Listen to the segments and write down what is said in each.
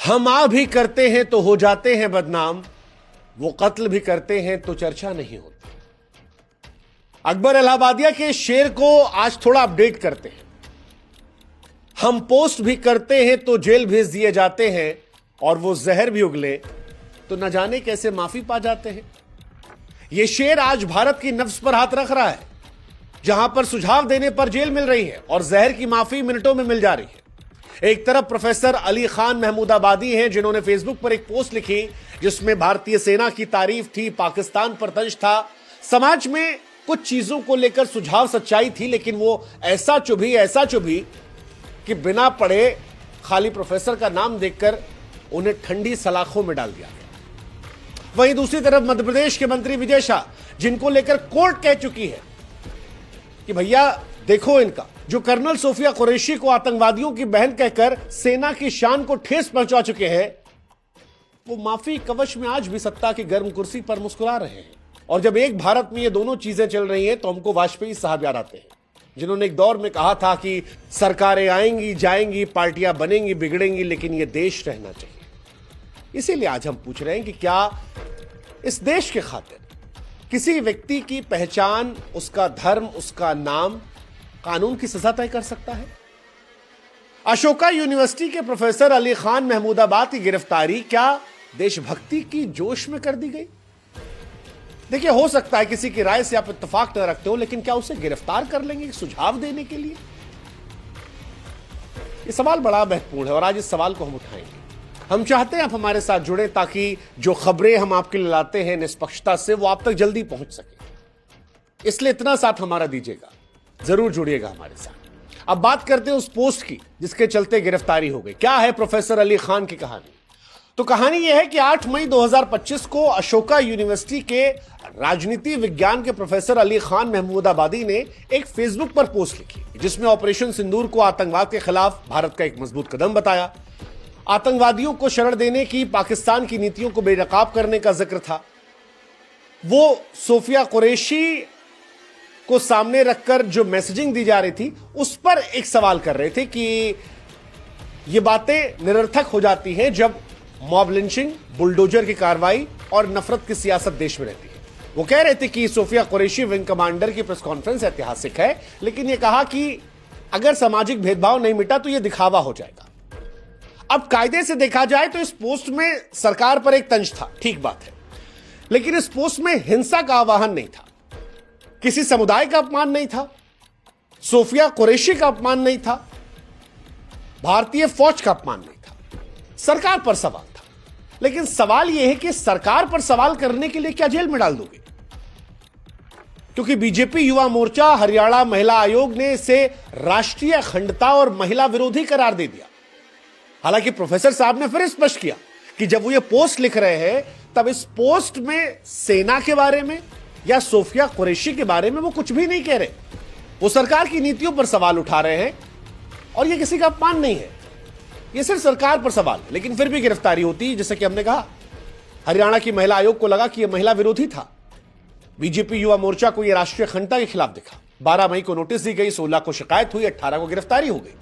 हम आ भी करते हैं तो हो जाते हैं बदनाम, वो कत्ल भी करते हैं तो चर्चा नहीं होती। अकबर इलाहाबादिया के शेर को आज थोड़ा अपडेट करते हैं। हम पोस्ट भी करते हैं तो जेल भेज दिए जाते हैं, और वो जहर भी उगले तो न जाने कैसे माफी पा जाते हैं। यह शेर आज भारत की नफ्स पर हाथ रख रहा है, जहां पर सुझाव देने पर जेल मिल रही है और जहर की माफी मिनटों में मिल जा रही है। एक तरफ प्रोफेसर अली खान महमूदाबादी हैं, जिन्होंने फेसबुक पर एक पोस्ट लिखी जिसमें भारतीय सेना की तारीफ थी, पाकिस्तान पर तंज था, समाज में कुछ चीजों को लेकर सुझाव सच्चाई थी, लेकिन वो ऐसा चुभी कि बिना पढ़े खाली प्रोफेसर का नाम देखकर उन्हें ठंडी सलाखों में डाल दिया गया। वहीं दूसरी तरफ मध्य प्रदेश के मंत्री विजय शाह, जिनको लेकर कोर्ट कह चुकी है कि भैया देखो, इनका जो कर्नल सोफिया कुरैशी को आतंकवादियों की बहन कहकर सेना की शान को ठेस पहुंचा चुके हैं, वो माफी कवच में आज भी सत्ता की गर्म कुर्सी पर मुस्कुरा रहे हैं। और जब एक भारत में ये दोनों चीजें चल रही हैं तो हमको वाजपेयी साहब याद आते हैं, जिन्होंने एक दौर में कहा था कि सरकारें आएंगी जाएंगी, पार्टियां बनेंगी बिगड़ेंगी, लेकिन ये देश रहना चाहिए। इसीलिए आज हम पूछ रहे हैं कि क्या इस देश के खातिर किसी व्यक्ति की पहचान, उसका धर्म, उसका नाम कानून की सजा तय कर सकता है? अशोका यूनिवर्सिटी के प्रोफेसर अली खान महमूदाबाद की गिरफ्तारी क्या देशभक्ति की जोश में कर दी गई? देखिए, हो सकता है किसी की राय से आप इत्तेफाक न रखते हो, लेकिन क्या उसे गिरफ्तार कर लेंगे सुझाव देने के लिए? यह सवाल बड़ा महत्वपूर्ण है और आज इस सवाल को हम उठाएंगे। हम चाहते हैं आप हमारे साथ जुड़े, ताकि जो खबरें हम आपके लिए लाते हैं निष्पक्षता से, वो आप तक जल्दी पहुंच सके। इसलिए इतना साथ हमारा दीजिएगा, जरूर जुड़िएगा हमारे साथ। अब बात करते हैं उस पोस्ट की जिसके चलते गिरफ्तारी हो गई। क्या है प्रोफेसर अली खान की कहानी? तो कहानी यह है कि 8 मई 2025 को अशोका यूनिवर्सिटी के राजनीति विज्ञान के प्रोफेसर अली खान महमूदाबादी ने एक फेसबुक पर पोस्ट लिखी, जिसमें ऑपरेशन सिंदूर को आतंकवाद के खिलाफ भारत का एक मजबूत कदम बताया। आतंकवादियों को शरण देने की पाकिस्तान की नीतियों को बेनकाब करने का जिक्र था। वो सोफिया कुरैशी को सामने रखकर जो मैसेजिंग दी जा रही थी, उस पर एक सवाल कर रहे थे कि ये बातें निरर्थक हो जाती हैं जब मॉब लिंचिंग, बुलडोजर की कार्रवाई और नफरत की सियासत देश में रहती है। वो कह रहे थे कि सोफिया कुरैशी विंग कमांडर की प्रेस कॉन्फ्रेंस ऐतिहासिक है, लेकिन ये कहा कि अगर सामाजिक भेदभाव नहीं मिटा तो यह दिखावा हो जाएगा। अब कायदे से देखा जाए तो इस पोस्ट में सरकार पर एक तंज था, ठीक बात है, लेकिन इस पोस्ट में हिंसा का आह्वान नहीं था, किसी समुदाय का अपमान नहीं था, सोफिया कुरैशी का अपमान नहीं था, भारतीय फौज का अपमान नहीं था, सरकार पर सवाल था। लेकिन सवाल यह है कि सरकार पर सवाल करने के लिए क्या जेल में डाल दोगे? क्योंकि बीजेपी युवा मोर्चा, हरियाणा महिला आयोग ने इसे राष्ट्रीय अखंडता और महिला विरोधी करार दे दिया। हालांकि प्रोफेसर साहब ने फिर स्पष्ट किया कि जब वो ये पोस्ट लिख रहे हैं, तब इस पोस्ट में सेना के बारे में या सोफिया कुरैशी के बारे में वो कुछ भी नहीं कह रहे। वो सरकार की नीतियों पर सवाल उठा रहे हैं और ये किसी का अपमान नहीं है, ये सिर्फ सरकार पर सवाल है। लेकिन फिर भी गिरफ्तारी होती है। जैसे कि हमने कहा, हरियाणा की महिला आयोग को लगा कि यह महिला विरोधी था, बीजेपी युवा मोर्चा को यह राष्ट्रीय अखंडता के खिलाफ दिखा। 12 मई को नोटिस दी गई, 16 को शिकायत हुई, 18 को गिरफ्तारी हो गई।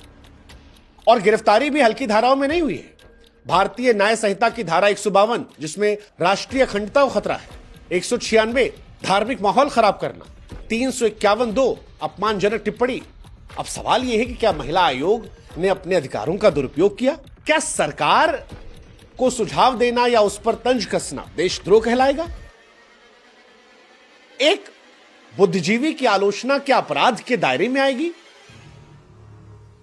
और गिरफ्तारी भी हल्की धाराओं में नहीं हुई है। भारतीय न्याय संहिता की धारा 152, जिसमें राष्ट्रीय अखंडता को खतरा है, 196 धार्मिक माहौल खराब करना, 351(2) अपमानजनक टिप्पणी। अब सवाल यह है कि क्या महिला आयोग ने अपने अधिकारों का दुरुपयोग किया? क्या सरकार को सुझाव देना या उस पर तंज कसना देशद्रोह कहलाएगा? एक बुद्धिजीवी की आलोचना क्या अपराध के दायरे में आएगी?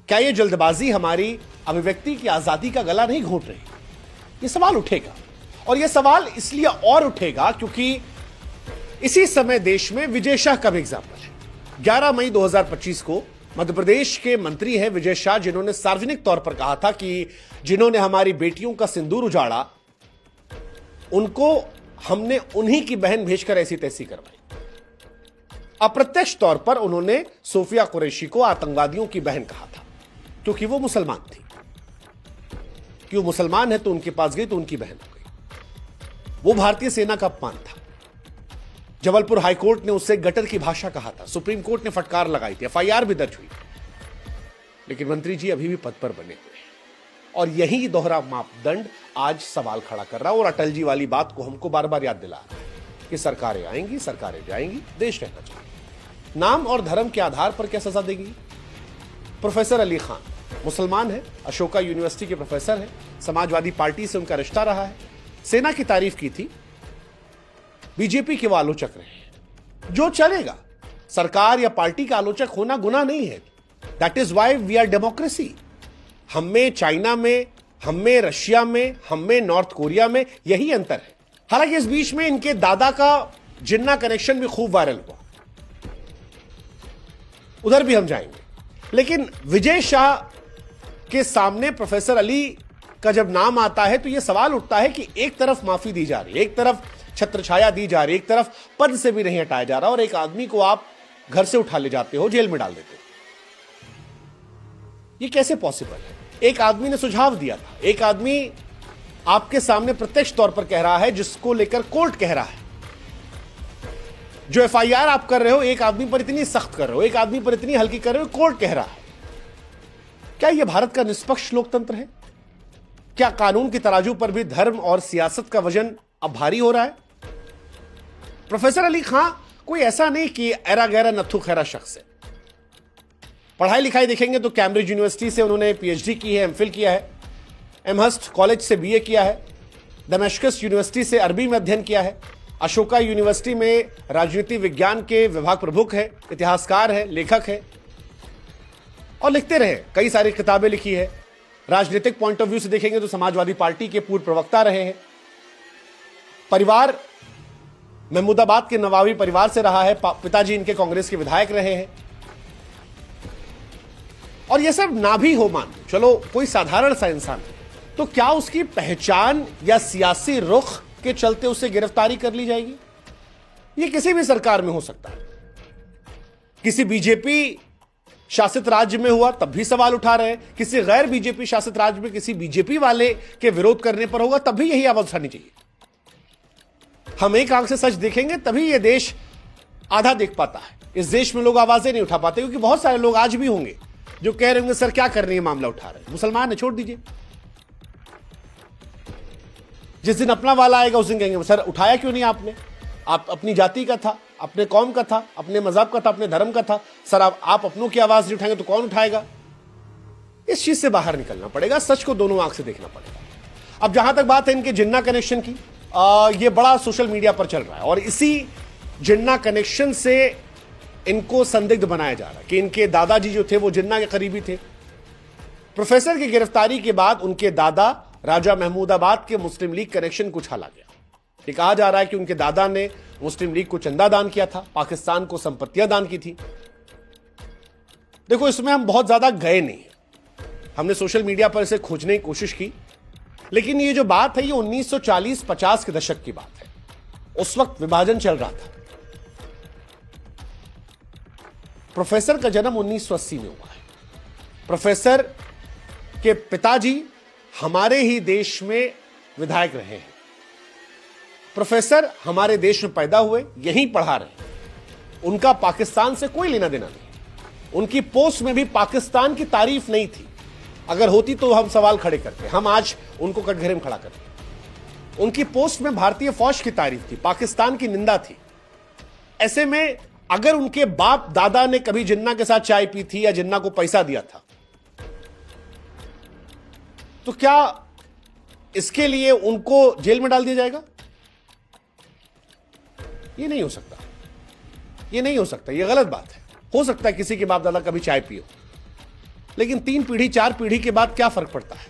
क्या यह जल्दबाजी हमारी अभिव्यक्ति की आजादी का गला नहीं घोंट रही? यह सवाल उठेगा, और यह सवाल इसलिए और उठेगा क्योंकि इसी समय देश में विजय शाह का भी एग्जाम्पल है। 11 मई 2025 को मध्य प्रदेश के मंत्री हैं विजय शाह, जिन्होंने सार्वजनिक तौर पर कहा था कि जिन्होंने हमारी बेटियों का सिंदूर उजाड़ा, उनको हमने उन्हीं की बहन भेजकर ऐसी तैसी करवाई। अप्रत्यक्ष तौर पर उन्होंने सोफिया कुरैशी को आतंकवादियों की बहन कहा था, क्योंकि वो मुसलमान थी। क्यों मुसलमान है तो उनके पास गई तो उनकी बहन हो गई। वो भारतीय सेना का अपमान था। जबलपुर हाईकोर्ट ने उससे गटर की भाषा कहा था, सुप्रीम कोर्ट ने फटकार लगाई थी, एफआईआर भी दर्ज हुई। लेकिन मंत्री जी अभी भी पद पर बने हुए हैं। और यही दोहरा मापदंड आज सवाल खड़ा कर रहा है और अटल जी वाली बात को हमको बार बार याद दिला रहा है कि सरकारें आएंगी, सरकारें जाएंगी, देश रहना चाहिए। नाम और धर्म के आधार पर क्या सजा देगी? प्रोफेसर अली खान मुसलमान है, अशोका यूनिवर्सिटी के प्रोफेसर है, समाजवादी पार्टी से उनका रिश्ता रहा है, सेना की तारीफ की थी, बीजेपी के वो आलोचक रहे हैं। जो चलेगा, सरकार या पार्टी का आलोचक होना गुनाह नहीं है। That is why we are democracy. हम में चाइना में, हम में रशिया में, हम में नॉर्थ कोरिया में यही अंतर है। हालांकि इस बीच में इनके दादा का जिन्ना कनेक्शन भी खूब वायरल हुआ, उधर भी हम जाएंगे। लेकिन विजय शाह के सामने प्रोफेसर अली का जब नाम आता है तो यह सवाल उठता है कि एक तरफ माफी दी जा रही है, एक तरफ छत्रछाया दी जा रही है, एक तरफ पद से भी नहीं हटाया जा रहा, और एक आदमी को आप घर से उठा ले जाते हो, जेल में डाल देते हो। यह कैसे पॉसिबल है? एक आदमी ने सुझाव दिया था, एक आदमी आपके सामने प्रत्यक्ष तौर पर कह रहा है, जिसको लेकर कोर्ट कह रहा है। जो एफआईआर आप कर रहे हो, एक आदमी पर इतनी सख्त कर रहे हो, एक आदमी पर इतनी हल्की कर रहे हो, कोर्ट कह रहा है। क्या यह भारत का निष्पक्ष लोकतंत्र है? क्या कानून की तराजू पर भी धर्म और सियासत का वजन अब भारी हो रहा है? प्रोफेसर अली खां कोई ऐसा नहीं कि एरा गैरा नथु खैरा शख्स है। पढ़ाई लिखाई देखेंगे तो कैम्ब्रिज यूनिवर्सिटी से उन्होंने पीएचडी की है, एमफिल किया है, एमहर्स्ट कॉलेज से बीए किया है, दमेश्कस यूनिवर्सिटी से अरबी में अध्ययन किया है, अशोका यूनिवर्सिटी में राजनीति विज्ञान के विभाग प्रमुख है, इतिहासकार है, लेखक है, और लिखते रहे, कई सारी किताबें लिखी है। राजनीतिक पॉइंट ऑफ व्यू से देखेंगे तो समाजवादी पार्टी के पूर्व प्रवक्ता रहे हैं। परिवार महमूदाबाद के नवाबी परिवार से रहा है, पिताजी इनके कांग्रेस के विधायक रहे हैं। और यह सब ना भी हो, मान चलो कोई साधारण सा इंसान है, तो क्या उसकी पहचान या सियासी रुख के चलते उसे गिरफ्तारी कर ली जाएगी? यह किसी भी सरकार में हो सकता है। किसी बीजेपी शासित राज्य में हुआ तब भी सवाल उठा रहे हैं, किसी गैर बीजेपी शासित राज्य में किसी बीजेपी वाले के विरोध करने पर होगा तब भी यही आवाज उठानी चाहिए। हम एक आंख से सच देखेंगे तभी यह देश आधा देख पाता है। इस देश में लोग आवाजें नहीं उठा पाते, क्योंकि बहुत सारे लोग आज भी होंगे जो कह रहे होंगे सर क्या करने ये मामला उठा रहे हैं, मुसलमान है, छोड़ दीजिए। जिस दिन अपना वाला आएगा उस दिन कहेंगे सर उठाया क्यों नहीं आपने, आप अपनी जाति का था, अपने कौम का था, अपने मजहब का था, अपने धर्म का था, सर आप अपनों की आवाज नहीं उठाएंगे तो कौन उठाएगा? इस चीज से बाहर निकलना पड़ेगा, सच को दोनों आंख से देखना पड़ेगा। अब जहां तक बात है इनके जिन्ना कनेक्शन की, ये बड़ा सोशल मीडिया पर चल रहा है और इसी जिन्ना कनेक्शन से इनको संदिग्ध बनाया जा रहा है कि इनके दादाजी जो थे वो जिन्ना के करीबी थे। प्रोफेसर की गिरफ्तारी के बाद उनके दादा राजा महमूदाबाद के मुस्लिम लीग कनेक्शन को उछाला गया। ये कहा जा रहा है कि उनके दादा ने मुस्लिम लीग को चंदा दान किया था, पाकिस्तान को संपत्तियां दान की थी। देखो इसमें हम बहुत ज्यादा गए नहीं, हमने सोशल मीडिया पर इसे खोजने की कोशिश की, लेकिन ये जो बात है ये 1940-50 के दशक की बात है। उस वक्त विभाजन चल रहा था। प्रोफेसर का जन्म 1980 में हुआ है। प्रोफेसर के पिताजी हमारे ही देश में विधायक रहे हैं। प्रोफेसर हमारे देश में पैदा हुए, यहीं पढ़ा रहे। उनका पाकिस्तान से कोई लेना देना नहीं। उनकी पोस्ट में भी पाकिस्तान की तारीफ नहीं थी। अगर होती तो हम सवाल खड़े करते, हम आज उनको कटघरे में खड़ा करते। उनकी पोस्ट में भारतीय फौज की तारीफ थी, पाकिस्तान की निंदा थी। ऐसे में अगर उनके बाप दादा ने कभी जिन्ना के साथ चाय पी थी या जिन्ना को पैसा दिया था, तो क्या इसके लिए उनको जेल में डाल दिया जाएगा? ये नहीं हो सकता, ये नहीं हो सकता, ये गलत बात है। हो सकता है किसी के बाप दादा कभी चाय पियो, लेकिन 3 पीढ़ी 4 पीढ़ी के बाद क्या फर्क पड़ता है?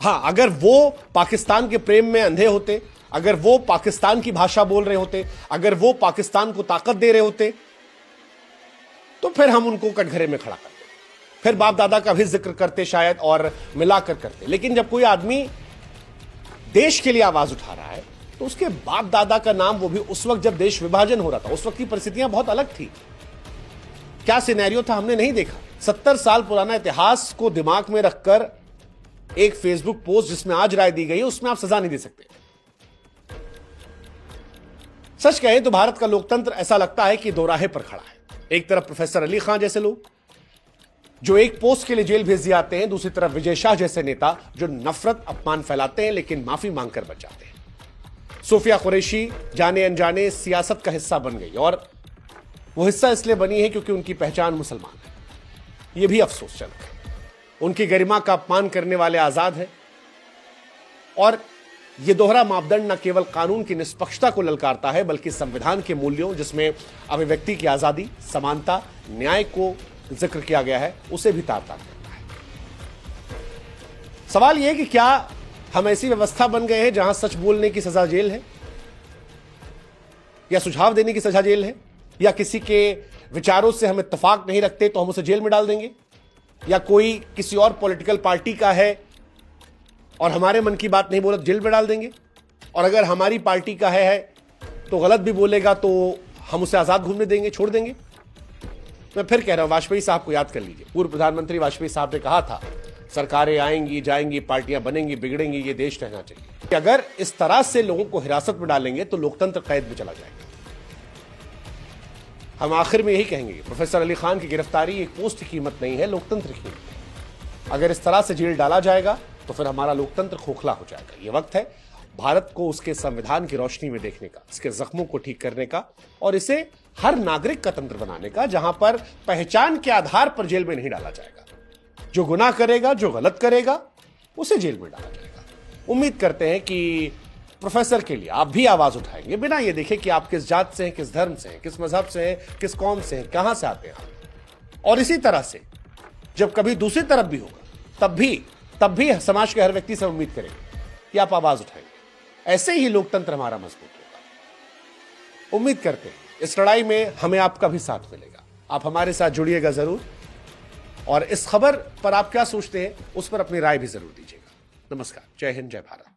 हां, अगर वो पाकिस्तान के प्रेम में अंधे होते, अगर वो पाकिस्तान की भाषा बोल रहे होते, अगर वो पाकिस्तान को ताकत दे रहे होते, तो फिर हम उनको कटघरे में खड़ा करते, फिर बाप दादा का भी जिक्र करते शायद और मिलाकर करते। लेकिन जब कोई आदमी देश के लिए आवाज उठा रहा है तो उसके बाप दादा का नाम, वो भी उस वक्त जब देश विभाजन हो रहा था, उस वक्त की परिस्थितियां बहुत अलग थी। क्या सिनेरियो था हमने नहीं देखा। 70 साल पुराना इतिहास को दिमाग में रखकर एक फेसबुक पोस्ट जिसमें आज राय दी गई है, उसमें आप सजा नहीं दे सकते। सच कहें तो भारत का लोकतंत्र ऐसा लगता है कि दोराहे पर खड़ा है। एक तरफ प्रोफेसर अली खान जैसे लोग, जो एक पोस्ट के लिए जेल भेज दिए जाते हैं, दूसरी तरफ विजय शाह जैसे नेता जो नफरत अपमान फैलाते हैं लेकिन माफी मांगकर बच जाते हैं। सूफिया कुरैशी जाने अनजाने सियासत का हिस्सा बन गई, और वो हिस्सा इसलिए बनी है क्योंकि उनकी पहचान मुसलमान है। यह भी अफसोसजनक है। उनकी गरिमा का अपमान करने वाले आजाद हैं, और यह दोहरा मापदंड न केवल कानून की निष्पक्षता को ललकारता है बल्कि संविधान के मूल्यों, जिसमें अभिव्यक्ति की आजादी, समानता, न्याय को जिक्र किया गया है, उसे भी तार-तार करता है। सवाल यह है कि क्या हम ऐसी व्यवस्था बन गए हैं जहां सच बोलने की सजा जेल है, या सुझाव देने की सजा जेल है, या किसी के विचारों से हम इत्तेफाक नहीं रखते तो हम उसे जेल में डाल देंगे, या कोई किसी और पॉलिटिकल पार्टी का है और हमारे मन की बात नहीं बोला तो जेल में डाल देंगे, और अगर हमारी पार्टी का है तो गलत भी बोलेगा तो हम उसे आजाद घूमने देंगे, छोड़ देंगे। मैं फिर कह रहा हूं, वाजपेयी साहब को याद कर लीजिए। पूर्व प्रधानमंत्री वाजपेयी साहब ने कहा था, सरकारें आएंगी जाएंगी, पार्टियां बनेंगी बिगड़ेंगी, ये देश रहना चाहिए। अगर इस तरह से लोगों को हिरासत में डालेंगे तो लोकतंत्र कैद में चला जाएगा। हम आखिर में यही कहेंगे, प्रोफेसर अली खान की गिरफ्तारी एक पोस्ट की कीमत नहीं है, लोकतंत्र की कीमत है। अगर इस तरह से जेल डाला जाएगा तो फिर हमारा लोकतंत्र खोखला हो जाएगा। यह वक्त है भारत को उसके संविधान की रोशनी में देखने का, इसके जख्मों को ठीक करने का, और इसे हर नागरिक का तंत्र बनाने का, जहां पर पहचान के आधार पर जेल में नहीं डाला जाएगा। जो गुनाह करेगा, जो गलत करेगा, उसे जेल में डाला जाएगा। उम्मीद करते हैं कि प्रोफेसर के लिए आप भी आवाज उठाएंगे, बिना ये देखे कि आप किस जात से हैं, किस धर्म से हैं, किस मजहब से हैं, किस कौम से हैं, कहां से आते हैं। और इसी तरह से जब कभी दूसरी तरफ भी होगा तब भी समाज के हर व्यक्ति से उम्मीद करेंगे कि आप आवाज उठाएंगे। ऐसे ही लोकतंत्र हमारा मजबूत होगा। उम्मीद करते हैं इस लड़ाई में हमें आपका भी साथ मिलेगा। आप हमारे साथ जुड़िएगा जरूर, और इस खबर पर आप क्या सोचते हैं उस पर अपनी राय भी जरूर दीजिएगा। नमस्कार, जय हिंद, जय भारत।